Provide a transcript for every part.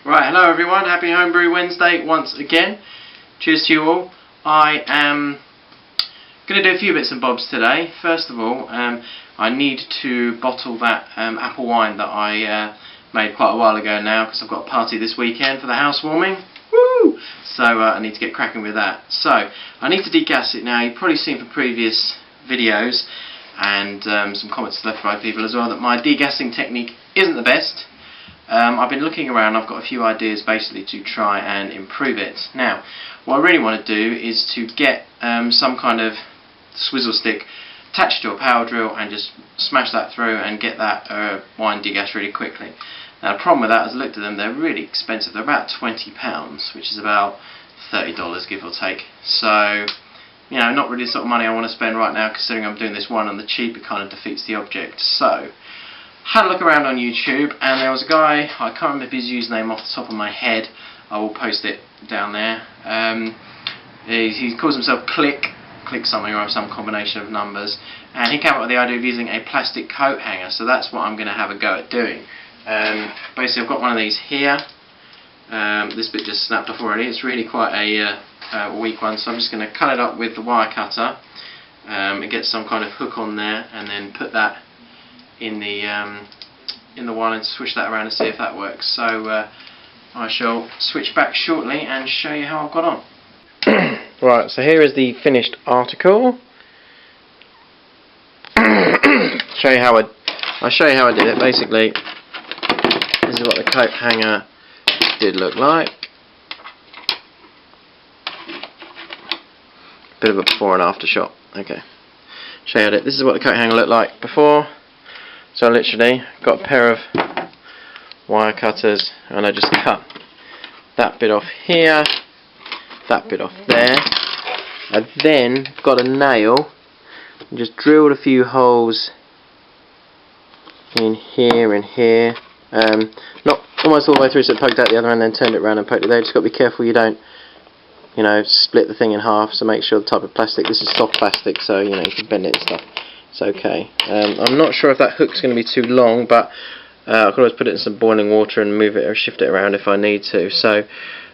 Right, hello everyone, happy Homebrew Wednesday once again. Cheers to you all. I am going to do a few bits and bobs today. First of all, I need to bottle that apple wine that I made quite a while ago now, because I've got a party this weekend for the housewarming. Woo! So I need to get cracking with that. So I need to degas it now. You've probably seen from previous videos and some comments left by people as well that my degassing technique isn't the best. I've been looking around. I've got a few ideas basically to try and improve it. Now, what I really want to do is to get some kind of swizzle stick attached to a power drill and just smash that through and get that wine degassed really quickly. Now, the problem with that is I looked at them, they're really expensive. They're about £20, which is about $30 give or take. So, you know, not really the sort of money I want to spend right now, considering I'm doing this one on the cheap. It kind of defeats the object. So, had a look around on YouTube, and there was a guy, I can't remember his username off the top of my head, I will post it down there. He calls himself Click something or some combination of numbers, and he came up with the idea of using a plastic coat hanger, so that's what I'm going to have a go at doing. Basically I've got one of these here. This bit just snapped off already. It's really quite a weak one, so I'm just going to cut it up with the wire cutter and get some kind of hook on there, and then put that in the one and switch that around and see if that works. So I shall switch back shortly and show you how I've got on. Right, so here is the finished article. I'll show you how I did it. Basically, this is what the coat hanger did look like. Bit of a before and after shot. Okay, show you how I did it. This is what the coat hanger looked like before. So I literally got a pair of wire cutters and I just cut that bit off here, that bit off there. I then got a nail and just drilled a few holes in here and here. Not almost all the way through, so it poked out the other end, then turned it around and poked it there. Just got to be careful you don't, you know, split the thing in half. So make sure the type of plastic, this is soft plastic, so you know you can bend it and stuff. It's okay. I'm not sure if that hook's going to be too long, but I can always put it in some boiling water and move it or shift it around if I need to. So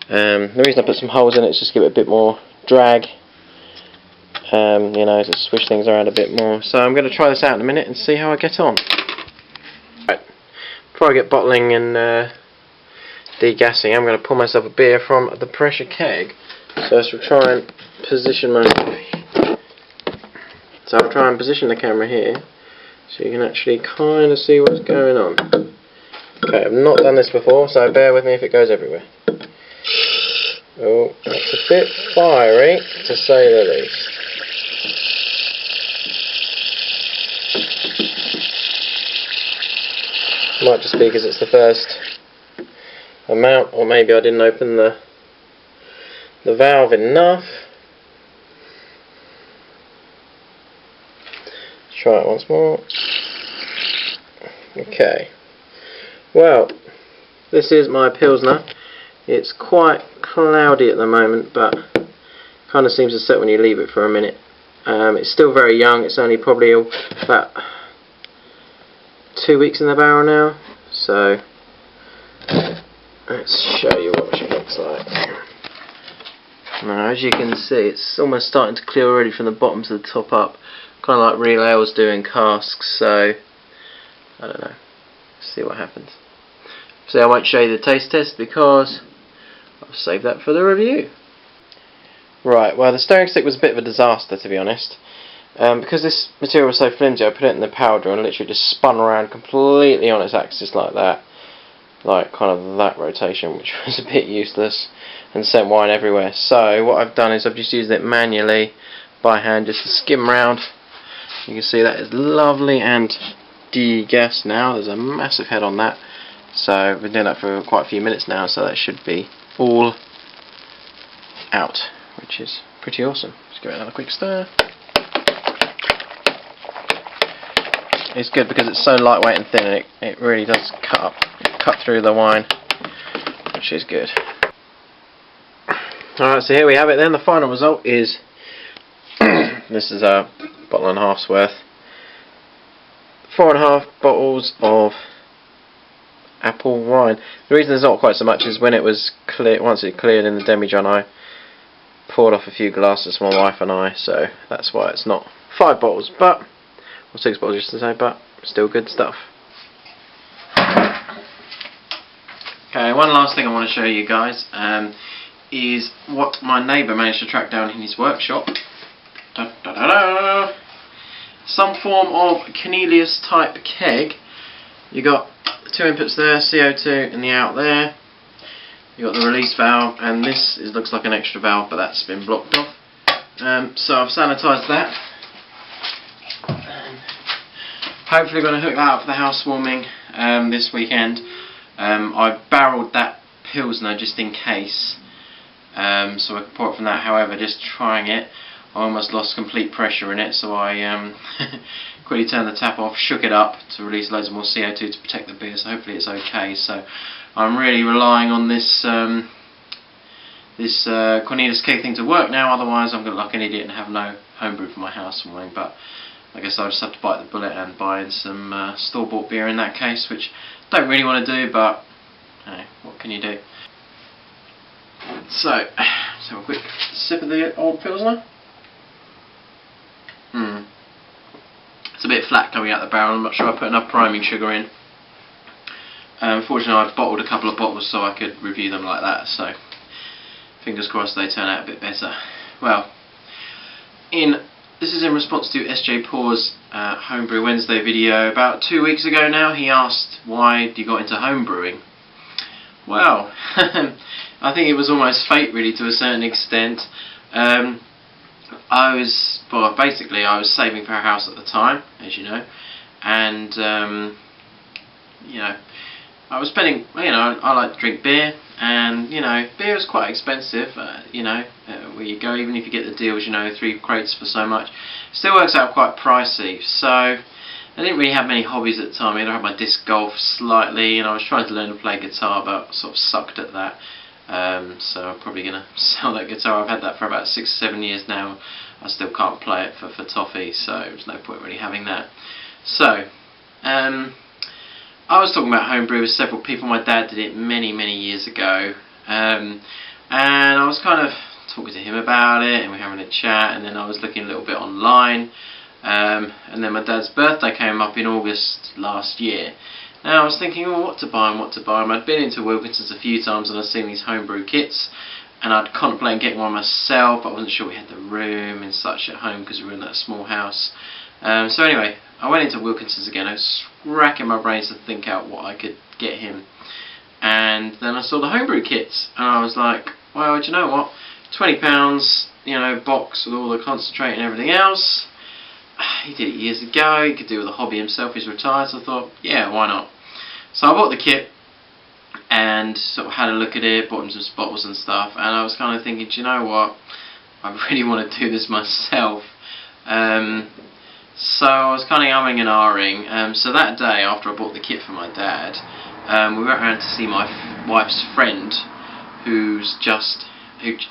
the reason I put some holes in it is just to give it a bit more drag, you know, to swish things around a bit more. So I'm going to try this out in a minute and see how I get on. Right. Before I get bottling and degassing, I'm going to pour myself a beer from the pressure keg. So we'll try and position my... So I'll try and position the camera here so you can actually kind of see what's going on. Okay, I've not done this before, so bear with me if it goes everywhere. Oh, that's a bit fiery, to say the least. Might just be because it's the first amount, or maybe I didn't open the valve enough. Try it once more. Okay. Well, this is my Pilsner. It's quite cloudy at the moment, but kind of seems to set when you leave it for a minute. It's still very young. It's only probably about 2 weeks in the barrel now. So let's show you what she looks like. Now, as you can see, it's almost starting to clear already from the bottom to the top up. Kind of like real ales doing casks, so I don't know. See what happens. So I won't show you the taste test because I'll save that for the review. Right, well the stirring stick was a bit of a disaster, to be honest. Because this material was so flimsy, I put it in the power drill and literally just spun around completely on its axis like that. Like kind of that rotation, which was a bit useless, and sent wine everywhere. So what I've done is I've just used it manually by hand just to skim round. You can see that is lovely and degassed now. There's a massive head on that. So we've been doing that for quite a few minutes now, so that should be all out, which is pretty awesome. Just give it another quick stir. It's good because it's so lightweight and thin, and it really does cut through the wine, which is good. Alright, so here we have it then. The final result is this is a bottle and a half's worth. 4.5 bottles of apple wine. The reason there's not quite so much is when it was clear, once it cleared in the demijohn, I poured off a few glasses for my wife and I, so that's why it's not 5 bottles, but, or 6 bottles just to say, but still good stuff. Okay, one last thing I want to show you guys is what my neighbour managed to track down in his workshop. Da, da, da, da. Some form of Cornelius type keg. You got the 2 inputs there, CO2 in the out there. You got the release valve, and this looks like an extra valve, but that's been blocked off. So I've sanitised that. And hopefully going to hook that up for the housewarming this weekend. I've barreled that Pilsner just in case, so I can pour it from that. However, just trying it, I almost lost complete pressure in it, so I quickly turned the tap off, shook it up to release loads of more CO2 to protect the beer, so hopefully it's okay. So I'm really relying on this Cornelius keg thing to work now, otherwise I'm going to look like an idiot and have no homebrew for my housewarming. But I guess I'll just have to bite the bullet and buy in some store-bought beer in that case, which I don't really want to do, but hey, what can you do? So, let's have a quick sip of the old Pilsner. It's a bit flat coming out the barrel. I'm not sure I put enough priming sugar in. Fortunately, I've bottled a couple of bottles so I could review them like that, so fingers crossed they turn out a bit better. Well, this is in response to SJ Paul's Homebrew Wednesday video about 2 weeks ago now. He asked, why you got into homebrewing? Well, I think it was almost fate really to a certain extent. I was saving for a house at the time, as you know, and you know, I was spending, I like to drink beer, and beer is quite expensive, where you go, even if you get the deals, 3 crates for so much, it still works out quite pricey. So I didn't really have many hobbies at the time. I had my disc golf slightly, and I was trying to learn to play guitar, but sort of sucked at that. So I'm probably going to sell that guitar. I've had that for about 6 or 7 years now. I still can't play it for toffee, so there's no point really having that. So I was talking about homebrew with several people. My dad did it many years ago, and I was kind of talking to him about it, and we were having a chat, and then I was looking a little bit online, and then my dad's birthday came up in August last year. Now I was thinking, well, what to buy and what to buy. I'd been into Wilkinson's a few times and I'd seen these homebrew kits, and I'd contemplated getting one myself, but I wasn't sure we had the room and such at home because we were in that small house. So anyway, I went into Wilkinson's again. I was racking my brains to think out what I could get him, and then I saw the homebrew kits, and I was like, well, do you know what? £20, box with all the concentrate and everything else. He did it years ago. He could do with a hobby himself. He's retired, so I thought, yeah, why not? So I bought the kit and sort of had a look at it, bought him some bottles and stuff, and I was kind of thinking, do you know what? I really want to do this myself. So I was kind of umming and ahhing. So that day, after I bought the kit for my dad, we went around to see my wife's friend, who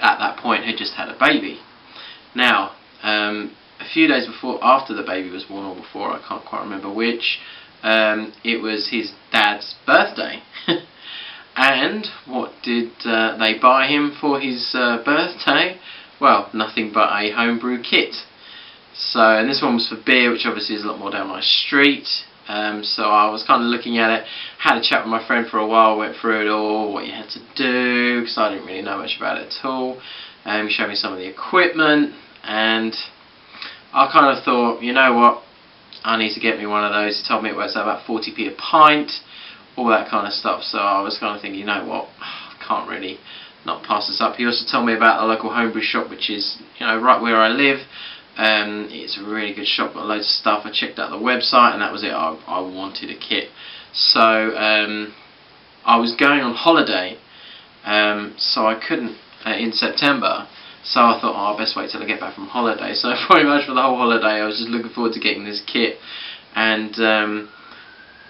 at that point had just had a baby. Now, a few days after the baby was born, or before, I can't quite remember which, it was his dad's birthday. And what did they buy him for his birthday? Well, nothing but a homebrew kit. So, and this one was for beer, which obviously is a lot more down my street. So I was kind of looking at it, had a chat with my friend for a while, went through it all, what you had to do, because I didn't really know much about it at all. He showed me some of the equipment, and I kind of thought, you know what, I need to get me one of those. He told me it works out about 40p a pint, all that kind of stuff. So I was kind of thinking, you know what, I can't really not pass this up. He also told me about the local homebrew shop, which is right where I live. It's a really good shop, got loads of stuff. I checked out the website, and that was it. I wanted a kit. So I was going on holiday, so I couldn't in September. So I thought, oh, I best wait till I get back from holiday. So pretty much for the whole holiday, I was just looking forward to getting this kit. And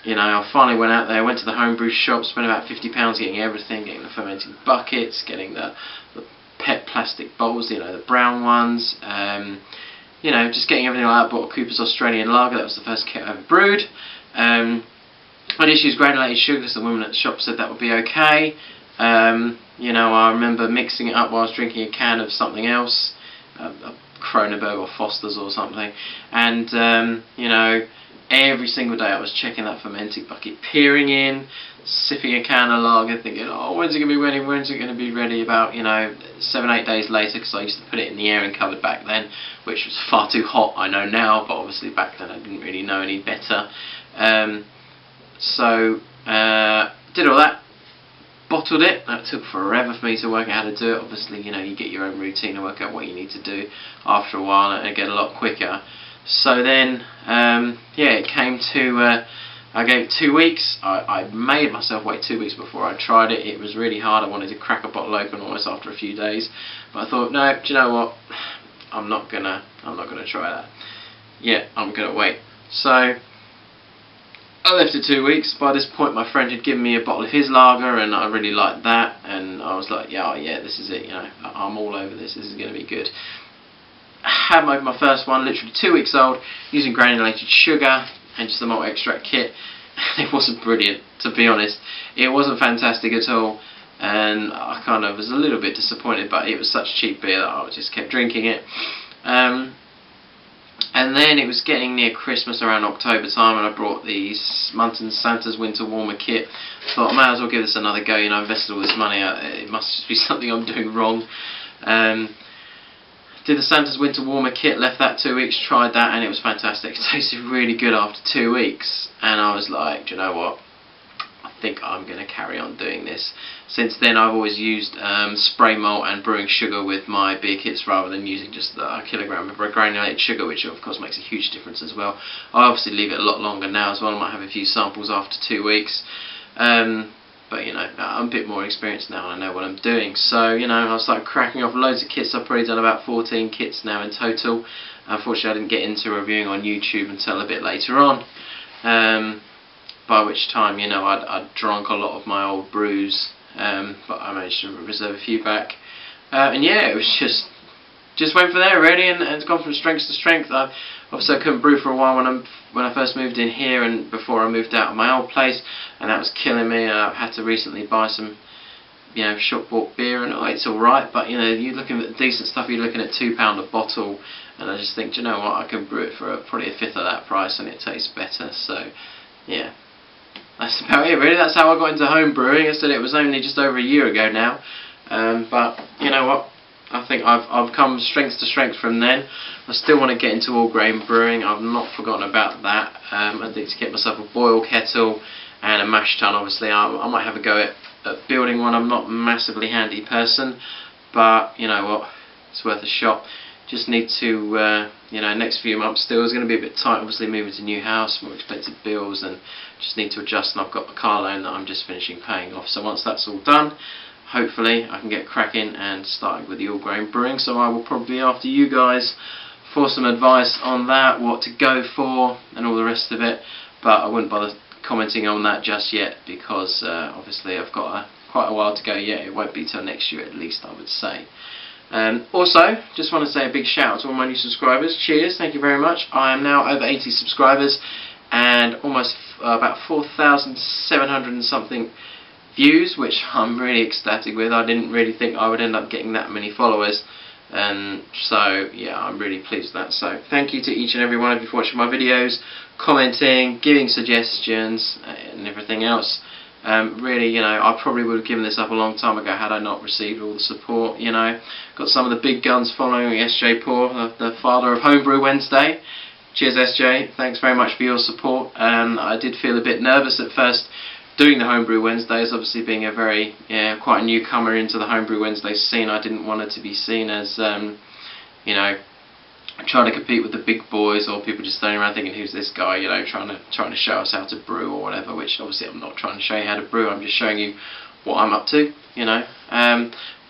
I finally went out there, went to the homebrew shop, spent about £50 getting everything, getting the fermenting buckets, getting the PET plastic bowls, the brown ones. Just getting everything like that. Bought a Cooper's Australian Lager. That was the first kit I ever brewed. I just used granulated sugar because the woman at the shop said that would be okay. I remember mixing it up while I was drinking a can of something else, a Kronenberg or Foster's or something, and every single day I was checking that fermenting bucket, peering in, sipping a can of lager, thinking, oh, when's it going to be ready, when's it going to be ready, about 7-8 days later, because I used to put it in the airing cupboard back then, which was far too hot, I know now, but obviously back then I didn't really know any better. Did all that, bottled it. That took forever for me to work out how to do it. Obviously, you get your own routine and work out what you need to do after a while, and it get a lot quicker. So then, it came to, I gave it 2 weeks. I made myself wait 2 weeks before I tried it. It was really hard. I wanted to crack a bottle open almost after a few days, but I thought, no, do you know what? I'm not gonna try that. Yeah, I'm gonna wait. So I left it 2 weeks. By this point, my friend had given me a bottle of his lager, and I really liked that. And I was like, yeah, this is it. I'm all over this. This is going to be good. I had my first one, literally 2 weeks old, using granulated sugar and just the malt extract kit. It wasn't brilliant, to be honest. It wasn't fantastic at all, and I kind of was a little bit disappointed. But it was such cheap beer that I just kept drinking it. And then it was getting near Christmas, around October time, and I brought the Munton Santa's Winter Warmer kit. Thought I might as well give this another go. I invested all this money. It must just be something I'm doing wrong. Did the Santa's Winter Warmer kit, left that 2 weeks, tried that, and it was fantastic. It tasted really good after 2 weeks, and I was like, do you know what? I think I'm going to carry on doing this. Since then, I've always used spray malt and brewing sugar with my beer kits, rather than using just a kilogram of granulated sugar, which of course makes a huge difference as well. I obviously leave it a lot longer now as well. I might have a few samples after 2 weeks. But I'm a bit more experienced now and I know what I'm doing. So, I started cracking off loads of kits. I've probably done about 14 kits now in total. Unfortunately, I didn't get into reviewing on YouTube until a bit later on. By which time, I'd drunk a lot of my old brews, but I managed to reserve a few back. It was just went from there really, and it's gone from strength to strength. Obviously, I couldn't brew for a while when I first moved in here, and before I moved out of my old place, and that was killing me. I've had to recently buy some, shop bought beer, and it's all right. But you're looking at decent stuff. You're looking at £2 a bottle, and I just think, do you know what? I can brew it for probably a fifth of that price, and it tastes better. So, yeah. That's about it really. That's how I got into home brewing. I said it was only just over a year ago now, but you know what, I think I've come strength to strength from then. I still want to get into all grain brewing. I've not forgotten about that. I need to get myself a boil kettle and a mash tun. Obviously I might have a go at building one. I'm not a massively handy person, but you know what, it's worth a shot. Just need to, next few months still is going to be a bit tight, obviously moving to a new house, more expensive bills, and just need to adjust, and I've got a car loan that I'm just finishing paying off. So once that's all done, hopefully I can get cracking and starting with the all grain brewing. So I will probably be after you guys for some advice on that, what to go for and all the rest of it, but I wouldn't bother commenting on that just yet, because obviously I've got quite a while to go yet. It won't be till next year at least, I would say. Also, just want to say a big shout out to all my new subscribers. Cheers, thank you very much. I am now over 80 subscribers and almost about 4,700 and something views, which I'm really ecstatic with. I didn't really think I would end up getting that many followers, so yeah, I'm really pleased with that. So thank you to each and every one of you for watching my videos, commenting, giving suggestions and everything else. Really, I probably would have given this up a long time ago had I not received all the support. Got some of the big guns following me. SJ Poor, the father of Homebrew Wednesday. Cheers, SJ. Thanks very much for your support. I did feel a bit nervous at first doing the Homebrew Wednesdays, obviously being quite a newcomer into the Homebrew Wednesday scene. I didn't want it to be seen as, trying to compete with the big boys, or people just standing around thinking, who's this guy, trying to show us how to brew or whatever, which obviously I'm not trying to show you how to brew, I'm just showing you what I'm up to,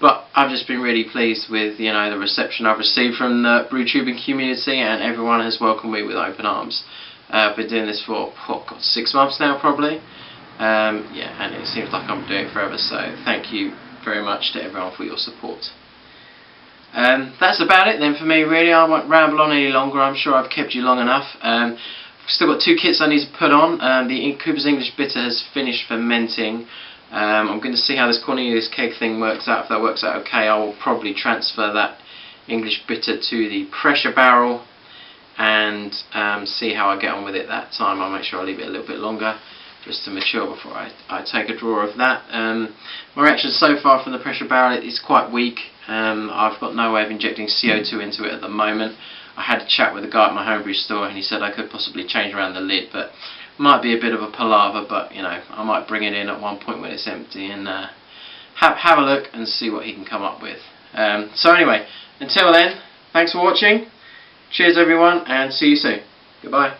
but I've just been really pleased with, the reception I've received from the brew tubing community, and everyone has welcomed me with open arms. I've been doing this for, 6 months now probably, and it seems like I'm doing it forever, so thank you very much to everyone for your support. That's about it then for me really. I won't ramble on any longer. I'm sure I've kept you long enough. Still got 2 kits I need to put on. The Cooper's English Bitter has finished fermenting. I'm going to see how this Cornelius keg thing works out. If that works out okay, I will probably transfer that English Bitter to the pressure barrel and see how I get on with it that time. I'll make sure I leave it a little bit longer just to mature before I take a draw of that. My reaction so far from the pressure barrel is quite weak. I've got no way of injecting CO2 into it at the moment. I had a chat with a guy at my homebrew store and he said I could possibly change around the lid, but might be a bit of a palaver, but you know, I might bring it in at one point when it's empty and have a look and see what he can come up with. So anyway, until then, thanks for watching, cheers everyone, and see you soon. Goodbye.